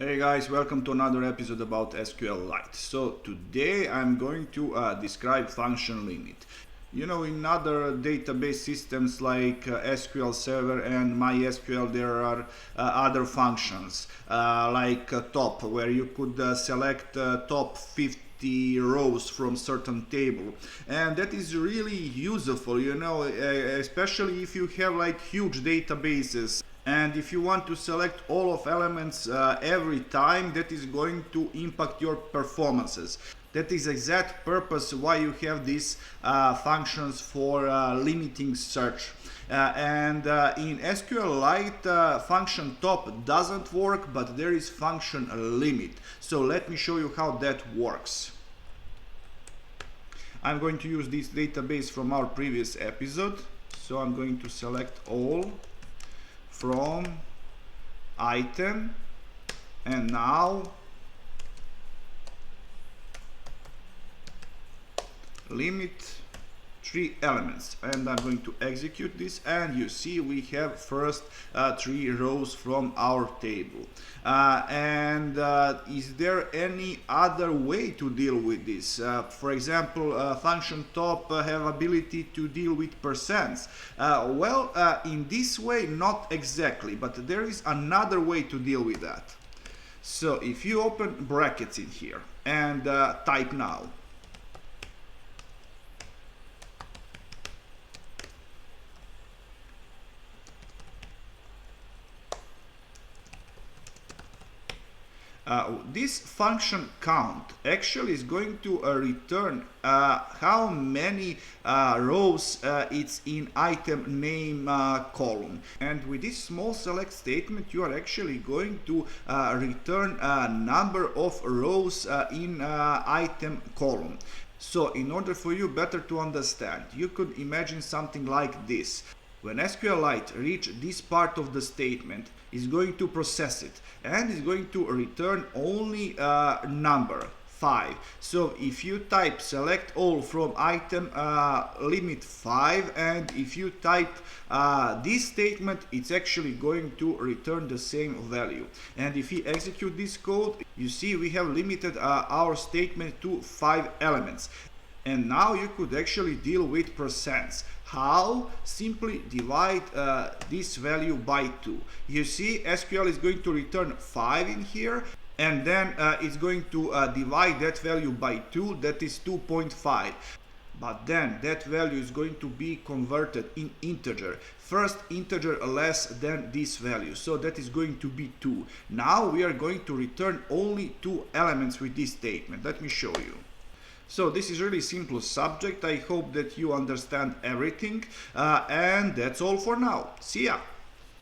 Hey guys, welcome to another episode about SQLite. So today I'm going to describe function limit. You know, in other database systems like SQL Server and MySQL, there are other functions like top, where you could select top 50 rows from certain table, and that is really useful, you know, especially if you have like huge databases. And if you want to select all of elements every time, that is going to impact your performances. That is exact purpose why you have these functions for limiting search. In SQLite, function top doesn't work, but there is function limit. So let me show you how that works. I'm going to use this database from our previous episode. So I'm going to select all from item, and now limit 3 elements, and I'm going to execute this, and you see we have first 3 rows from our table. Is there any other way to deal with this? For example, function top have ability to deal with percents. In this way, not exactly, but there is another way to deal with that. So if you open brackets in here and type now, this function count actually is going to return how many rows it's in item name column, and with this small select statement you are actually going to return a number of rows in item column. So in order for you better to understand, you could imagine something like this. When SQLite reach this part of the statement, is going to process it and is going to return only number 5. So if you type select all from item limit 5, and if you type this statement, it's actually going to return the same value. And if we execute this code, you see we have limited our statement to 5 elements. And now you could actually deal with percents. How? Simply divide this value by 2. You see SQL is going to return 5 in here, and then it's going to divide that value by 2, that is 2.5. But then that value is going to be converted in integer. First integer less than this value, so that is going to be 2. Now we are going to return only 2 elements with this statement. Let me show you. So this is really simple subject. I hope that you understand everything, and that's all for now. See ya!